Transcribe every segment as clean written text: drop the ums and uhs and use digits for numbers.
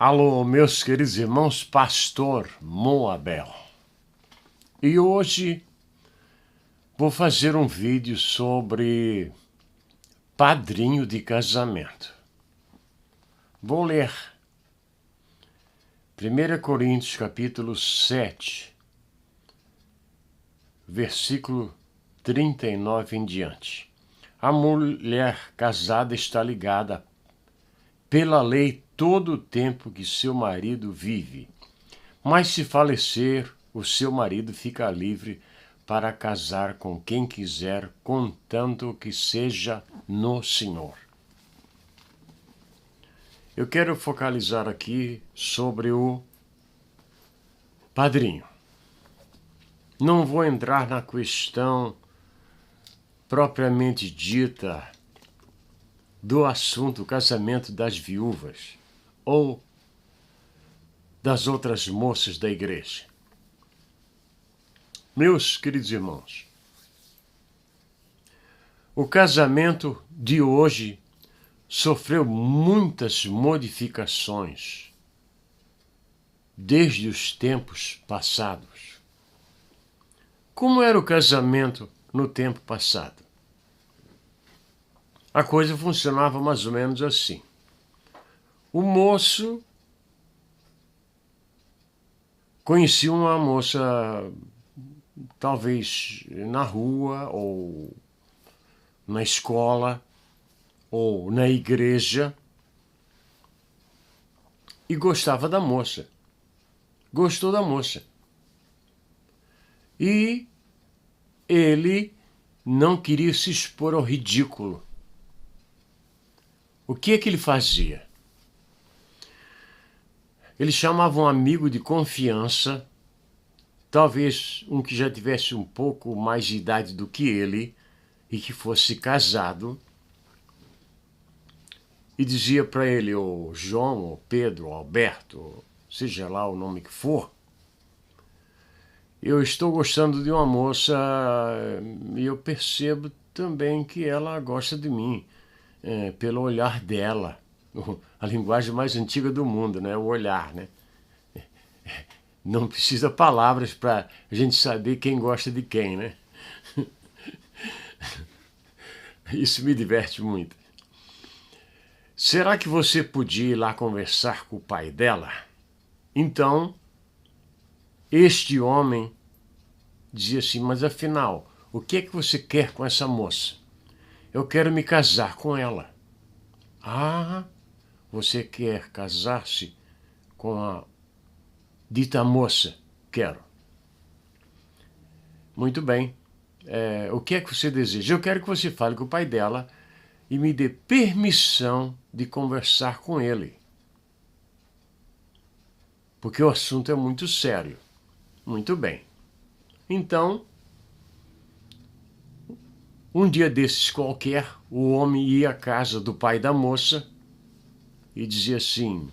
Alô, meus queridos irmãos, Pastor Moabel. E hoje vou fazer um vídeo sobre padrinho de casamento. Vou ler 1 Coríntios capítulo 7, versículo 39 em diante. A mulher casada está ligada pela lei todo o tempo que seu marido vive. Mas se falecer, o seu marido fica livre para casar com quem quiser, contanto que seja no Senhor. Eu quero focalizar aqui sobre o padrinho. Não vou entrar na questão propriamente dita do assunto casamento das viúvas ou das outras moças da igreja. Meus queridos irmãos, o casamento de hoje sofreu muitas modificações desde os tempos passados. Como era o casamento no tempo passado? A coisa funcionava mais ou menos assim. O moço conhecia uma moça, talvez na rua, ou na escola, ou na igreja, e gostava da moça. Gostou da moça. E ele não queria se expor ao ridículo. O que é que ele fazia? Ele chamava um amigo de confiança, talvez um que já tivesse um pouco mais de idade do que ele e que fosse casado, e dizia para ele, o João, o Pedro, o Alberto, seja lá o nome que for, eu estou gostando de uma moça e eu percebo também que ela gosta de mim. Pelo olhar dela, a linguagem mais antiga do mundo, né? O olhar, né? Não precisa palavras para a gente saber quem gosta de quem, né? Isso me diverte muito. Será que você podia ir lá conversar com o pai dela? Então, este homem dizia assim, mas afinal, o que é que você quer com essa moça? Eu quero me casar com ela. Ah, você quer casar-se com a dita moça? Quero. Muito bem. O que é que você deseja? Eu quero que você fale com o pai dela e me dê permissão de conversar com ele. Porque o assunto é muito sério. Muito bem. Então, um dia desses qualquer, o homem ia à casa do pai da moça e dizia assim,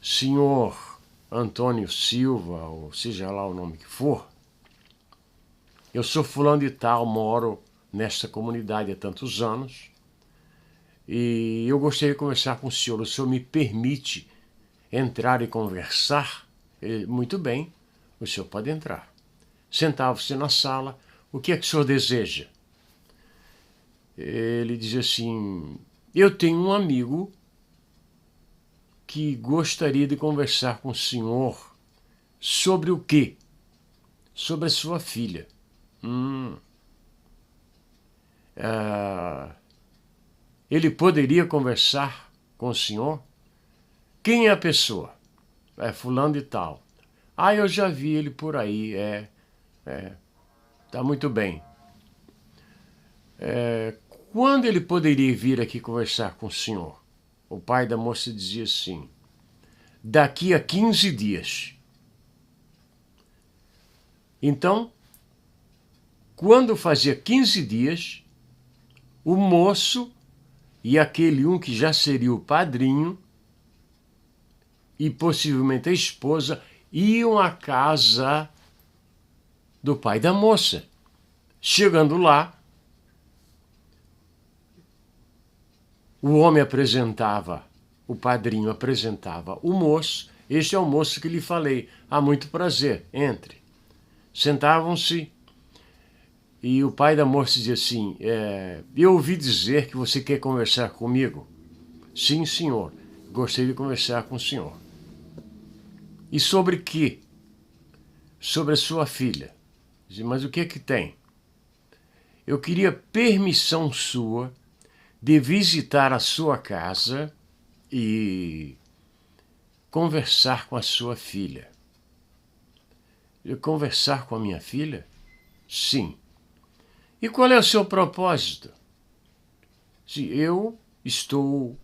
senhor Antônio Silva, ou seja lá o nome que for, eu sou fulano de tal, moro nesta comunidade há tantos anos e eu gostaria de conversar com o senhor me permite entrar e conversar? Muito bem, o senhor pode entrar. Sentava-se na sala, o que é que o senhor deseja? Ele dizia assim, eu tenho um amigo que gostaria de conversar com o senhor sobre o quê? Sobre a sua filha. Ele poderia conversar com o senhor? Quem é a pessoa? É fulano de tal. Ah, eu já vi ele por aí, tá muito bem. Quando ele poderia vir aqui conversar com o senhor? O pai da moça dizia assim, daqui a 15 dias. Então, quando fazia 15 dias, o moço e aquele um que já seria o padrinho e possivelmente a esposa iam à casa do pai da moça. Chegando lá, o homem apresentava o padrinho apresentava o moço. Este é o moço que lhe falei. Ah, muito prazer, entre. Sentavam-se e o pai da moça dizia assim, eu ouvi dizer que você quer conversar comigo. Sim, senhor, gostaria de conversar com o senhor. E sobre quê? Sobre a sua filha. Dizia, mas o que é que tem? Eu queria permissão sua de visitar a sua casa e conversar com a sua filha. Eu conversar com a minha filha? Sim. E qual é o seu propósito? Sim, eu estou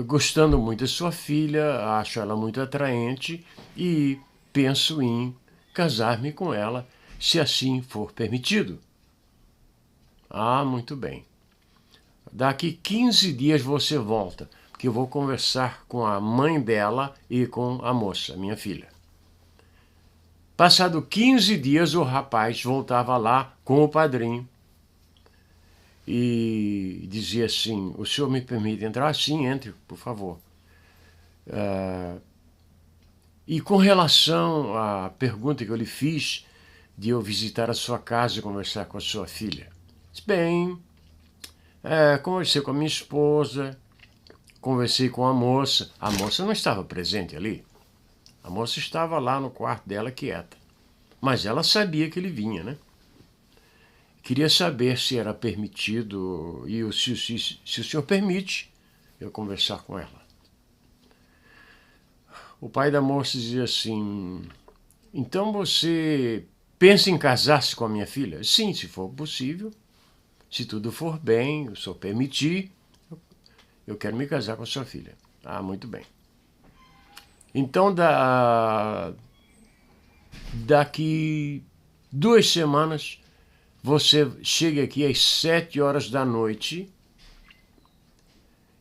gostando muito da sua filha, acho ela muito atraente e penso em casar-me com ela, se assim for permitido. Ah, muito bem. Daqui 15 dias você volta, porque eu vou conversar com a mãe dela e com a moça, minha filha. Passado 15 dias, o rapaz voltava lá com o padrinho e dizia assim, o senhor me permite entrar? Sim, entre, por favor. E com relação à pergunta que eu lhe fiz de eu visitar a sua casa e conversar com a sua filha. Bem, conversei com a minha esposa, conversei com a moça não estava presente ali. A moça estava lá no quarto dela quieta. Mas ela sabia que ele vinha, né? Queria saber se era permitido, e se o senhor permite eu conversar com ela. O pai da moça dizia assim, então você pensa em casar-se com a minha filha? Sim, se for possível, se tudo for bem, o senhor permitir, eu quero me casar com a sua filha. Ah, muito bem. Então, daqui 2 semanas, você chega aqui às 7 horas da noite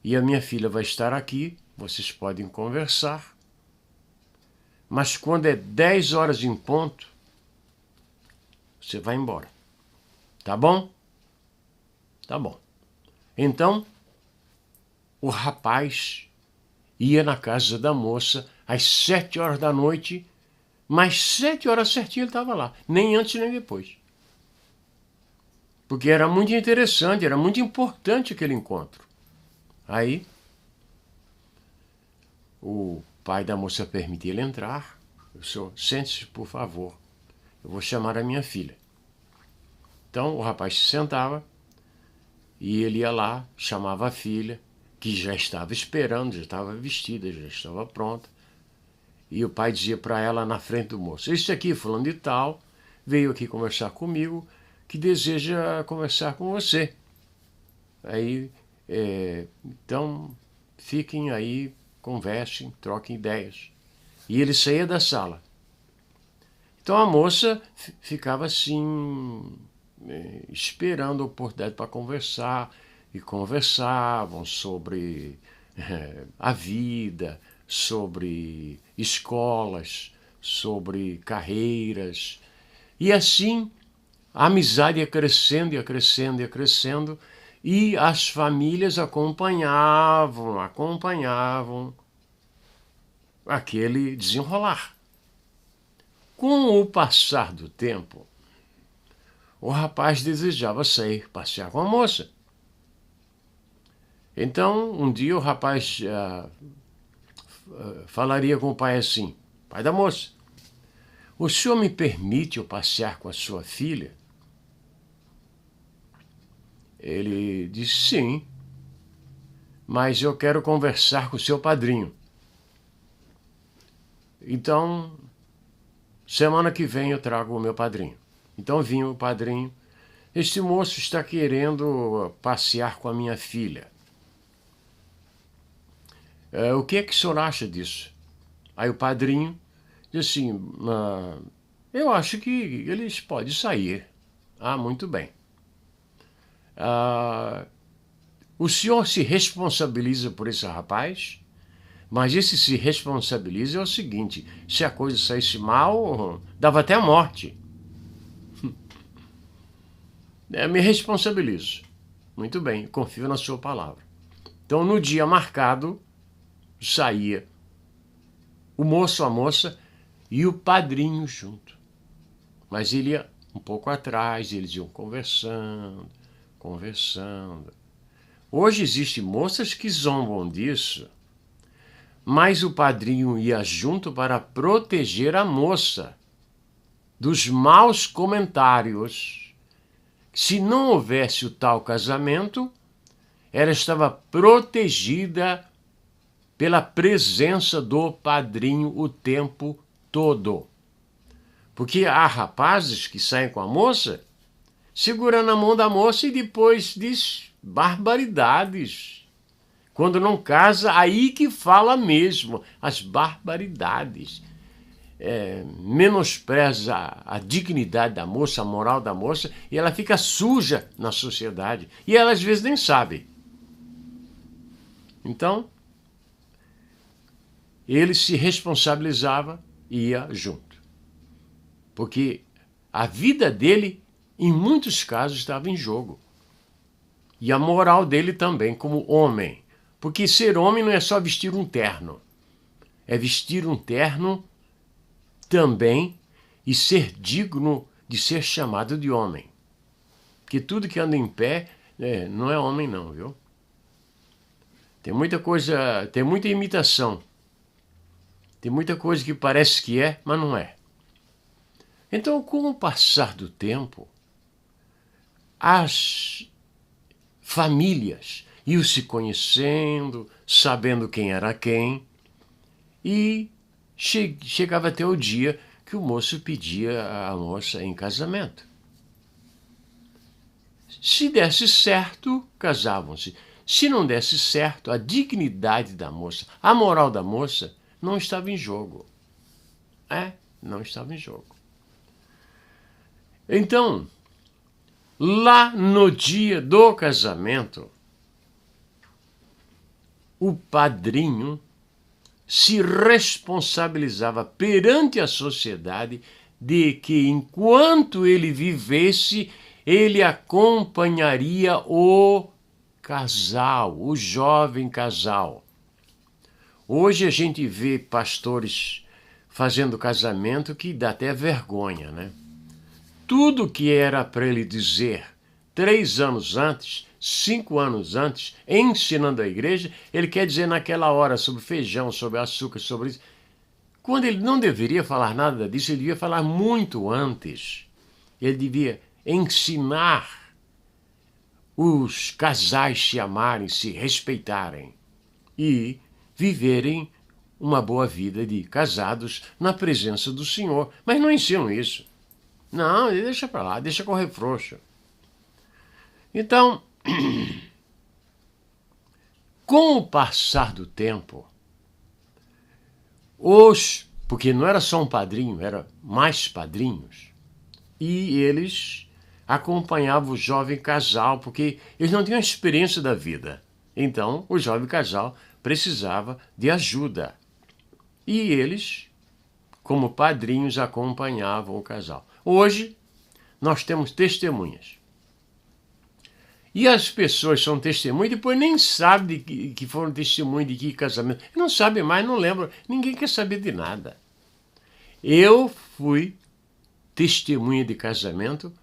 e a minha filha vai estar aqui, vocês podem conversar, mas quando é 10 horas em ponto, você vai embora. Tá bom? Tá bom. Então, o rapaz ia na casa da moça às 7 horas da noite, mas 7 horas certinho ele estava lá, nem antes nem depois. Porque era muito interessante, era muito importante aquele encontro. Aí, o pai da moça permitiu ele entrar. O senhor, sente-se, por favor, eu vou chamar a minha filha. Então, o rapaz se sentava e ele ia lá, chamava a filha, que já estava esperando, já estava vestida, já estava pronta. E o pai dizia para ela na frente do moço, este aqui, fulano de tal, veio aqui conversar comigo, que deseja conversar com você. Aí, então, fiquem aí, conversem, troquem ideias. E ele saía da sala. Então a moça ficava assim, esperando a oportunidade para conversar, e conversavam sobre a vida, sobre escolas, sobre carreiras. E assim a amizade ia crescendo, ia crescendo, ia crescendo, e as famílias acompanhavam aquele desenrolar. Com o passar do tempo, o rapaz desejava sair passear com a moça. Então, um dia o rapaz falaria com o pai assim, pai da moça, o senhor me permite eu passear com a sua filha? Ele disse, sim, mas eu quero conversar com o seu padrinho. Então, semana que vem eu trago o meu padrinho. Então vinha o padrinho. Este moço está querendo passear com a minha filha. O que é que o senhor acha disso? Aí o padrinho disse assim, eu acho que eles podem sair. Ah, muito bem. O senhor se responsabiliza por esse rapaz? Mas esse se responsabiliza é o seguinte, se a coisa saísse mal, dava até a morte. Me responsabilizo. Muito bem, confio na sua palavra. Então, no dia marcado, saía o moço, a moça e o padrinho junto. Mas ele ia um pouco atrás, eles iam conversando. Hoje existem moças que zombam disso, mas o padrinho ia junto para proteger a moça dos maus comentários. Se não houvesse o tal casamento, ela estava protegida pela presença do padrinho o tempo todo. Porque há rapazes que saem com a moça, segurando a mão da moça e depois diz barbaridades. Quando não casa, aí que fala mesmo as barbaridades. Menospreza a dignidade da moça, a moral da moça, e ela fica suja na sociedade. E ela às vezes nem sabe. Então, ele se responsabilizava e ia junto. Porque a vida dele, em muitos casos, estava em jogo. E a moral dele também, como homem. Porque ser homem não é só vestir um terno. É vestir um terno também e ser digno de ser chamado de homem. Porque tudo que anda em pé não é homem não, viu? Tem muita coisa, tem muita imitação. Tem muita coisa que parece que é, mas não é. Então, com o passar do tempo, as famílias iam se conhecendo, sabendo quem era quem, e chegava até o dia que o moço pedia a moça em casamento. Se desse certo, casavam-se. Se não desse certo, a dignidade da moça, a moral da moça, não estava em jogo. Não estava em jogo. Então, lá no dia do casamento, o padrinho se responsabilizava perante a sociedade de que, enquanto ele vivesse, ele acompanharia o casal, o jovem casal. Hoje a gente vê pastores fazendo casamento que dá até vergonha, né? Tudo que era para ele dizer 3 anos antes, 5 anos antes, ensinando a igreja, ele quer dizer naquela hora sobre feijão, sobre açúcar, sobre isso. Quando ele não deveria falar nada disso, ele devia falar muito antes. Ele devia ensinar os casais se amarem, se respeitarem e viverem uma boa vida de casados na presença do Senhor. Mas não ensinam isso. Não, deixa para lá, deixa correr frouxo. Então, com o passar do tempo, porque não era só um padrinho, era mais padrinhos, e eles acompanhavam o jovem casal, porque eles não tinham experiência da vida. Então, o jovem casal precisava de ajuda. E eles, como padrinhos, acompanhavam o casal. Hoje, nós temos testemunhas. E as pessoas são testemunhas e depois nem sabem que foram testemunhas de que casamento. Não sabem mais, não lembram. Ninguém quer saber de nada. Eu fui testemunha de casamento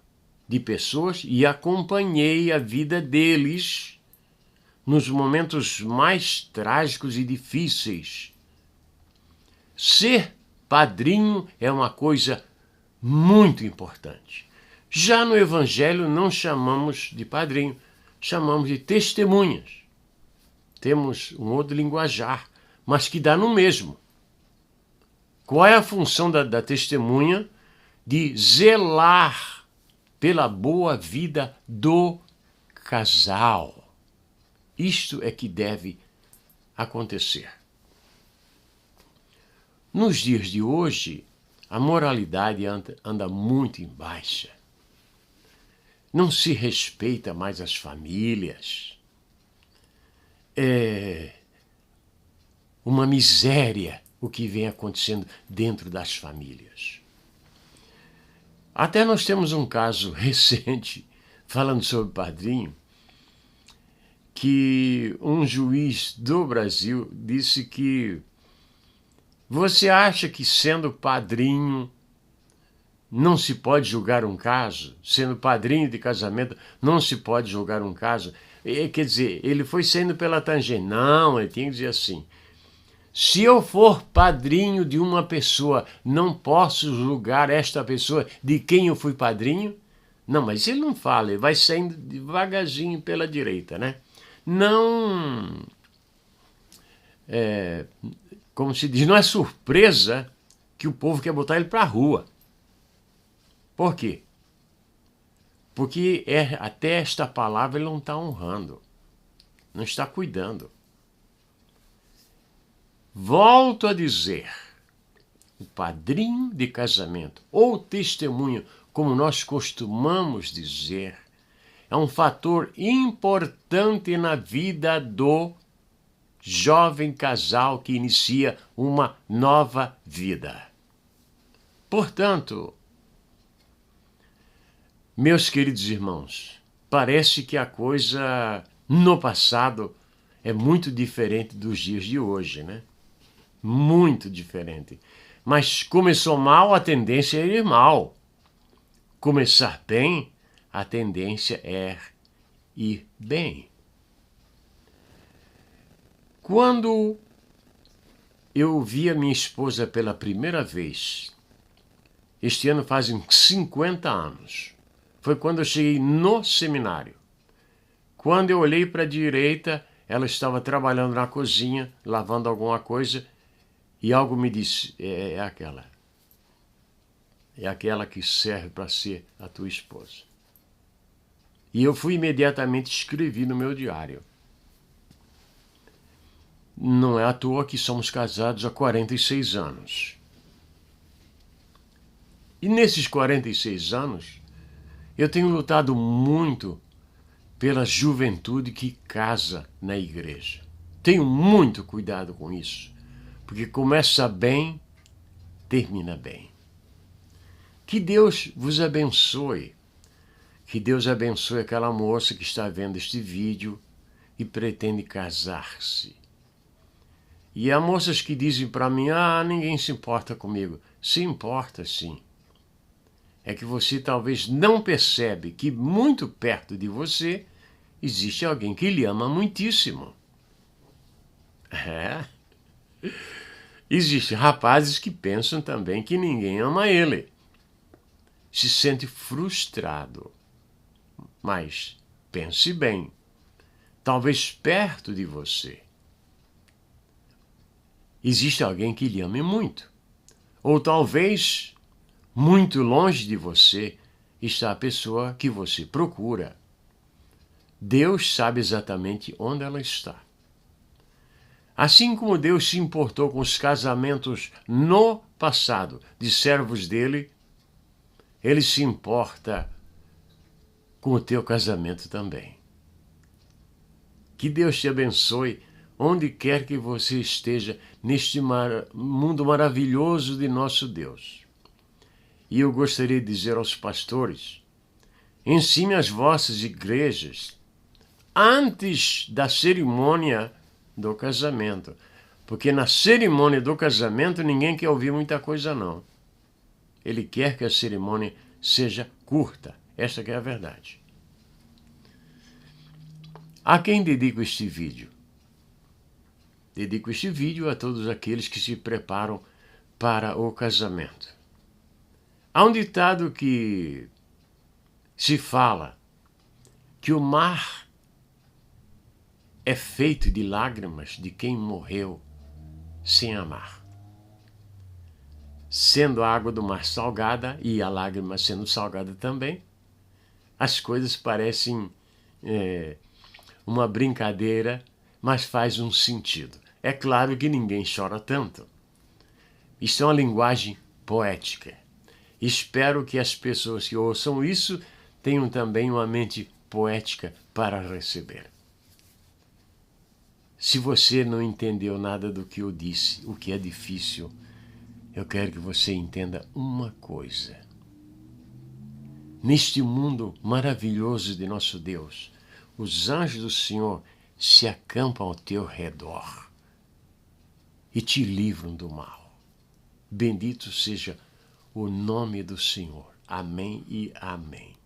de pessoas e acompanhei a vida deles nos momentos mais trágicos e difíceis. Ser padrinho é uma coisa muito importante. Já no Evangelho não chamamos de padrinho, chamamos de testemunhas. Temos um outro linguajar, mas que dá no mesmo. Qual é a função da testemunha? De zelar pela boa vida do casal. Isto é que deve acontecer. Nos dias de hoje, a moralidade anda muito em baixa. Não se respeita mais as famílias. É uma miséria o que vem acontecendo dentro das famílias. Até nós temos um caso recente, falando sobre padrinho, que um juiz do Brasil disse que você acha que sendo padrinho não se pode julgar um caso? Sendo padrinho de casamento não se pode julgar um caso? Quer dizer, ele foi saindo pela tangente. Não, ele tinha que dizer assim: se eu for padrinho de uma pessoa, não posso julgar esta pessoa de quem eu fui padrinho? Não, mas ele não fala, ele vai saindo devagarzinho pela direita, né? Não, como se diz, não é surpresa que o povo quer botar ele para a rua. Por quê? Porque até esta palavra ele não está honrando, não está cuidando. Volto a dizer, o padrinho de casamento ou testemunho, como nós costumamos dizer, é um fator importante na vida do jovem casal que inicia uma nova vida. Portanto, meus queridos irmãos, parece que a coisa no passado é muito diferente dos dias de hoje, né? Muito diferente. Mas começou mal, a tendência é ir mal. Começar bem, a tendência é ir bem. Quando eu vi a minha esposa pela primeira vez, este ano fazem 50 anos, foi quando eu cheguei no seminário. Quando eu olhei para a direita, ela estava trabalhando na cozinha, lavando alguma coisa, e algo me disse: é aquela. É aquela que serve para ser a tua esposa. E eu fui imediatamente escrevi no meu diário. Não é à toa que somos casados há 46 anos. E nesses 46 anos, eu tenho lutado muito pela juventude que casa na igreja. Tenho muito cuidado com isso, porque começa bem, termina bem. Que Deus vos abençoe. Que Deus abençoe aquela moça que está vendo este vídeo e pretende casar-se. E há moças que dizem para mim: ninguém se importa comigo. Se importa, sim. É que você talvez não percebe que muito perto de você existe alguém que lhe ama muitíssimo. Existem rapazes que pensam também que ninguém ama ele. Se sente frustrado. Mas pense bem, talvez perto de você existe alguém que lhe ame muito. Ou talvez muito longe de você está a pessoa que você procura. Deus sabe exatamente onde ela está. Assim como Deus se importou com os casamentos no passado de servos dele, ele se importa com o teu casamento também. Que Deus te abençoe onde quer que você esteja neste mundo maravilhoso de nosso Deus. E eu gostaria de dizer aos pastores: ensine as vossas igrejas antes da cerimônia do casamento. Porque na cerimônia do casamento ninguém quer ouvir muita coisa, não. Ele quer que a cerimônia seja curta. Esta que é a verdade. A quem dedico este vídeo? Dedico este vídeo a todos aqueles que se preparam para o casamento. Há um ditado que se fala que o mar é feito de lágrimas de quem morreu sem amar. Sendo a água do mar salgada e a lágrima sendo salgada também, as coisas parecem uma brincadeira, mas faz um sentido. É claro que ninguém chora tanto. Isso é uma linguagem poética. Espero que as pessoas que ouçam isso tenham também uma mente poética para receber. Se você não entendeu nada do que eu disse, o que é difícil, eu quero que você entenda uma coisa. Neste mundo maravilhoso de nosso Deus, os anjos do Senhor se acampam ao teu redor e te livram do mal. Bendito seja o nome do Senhor. Amém e amém.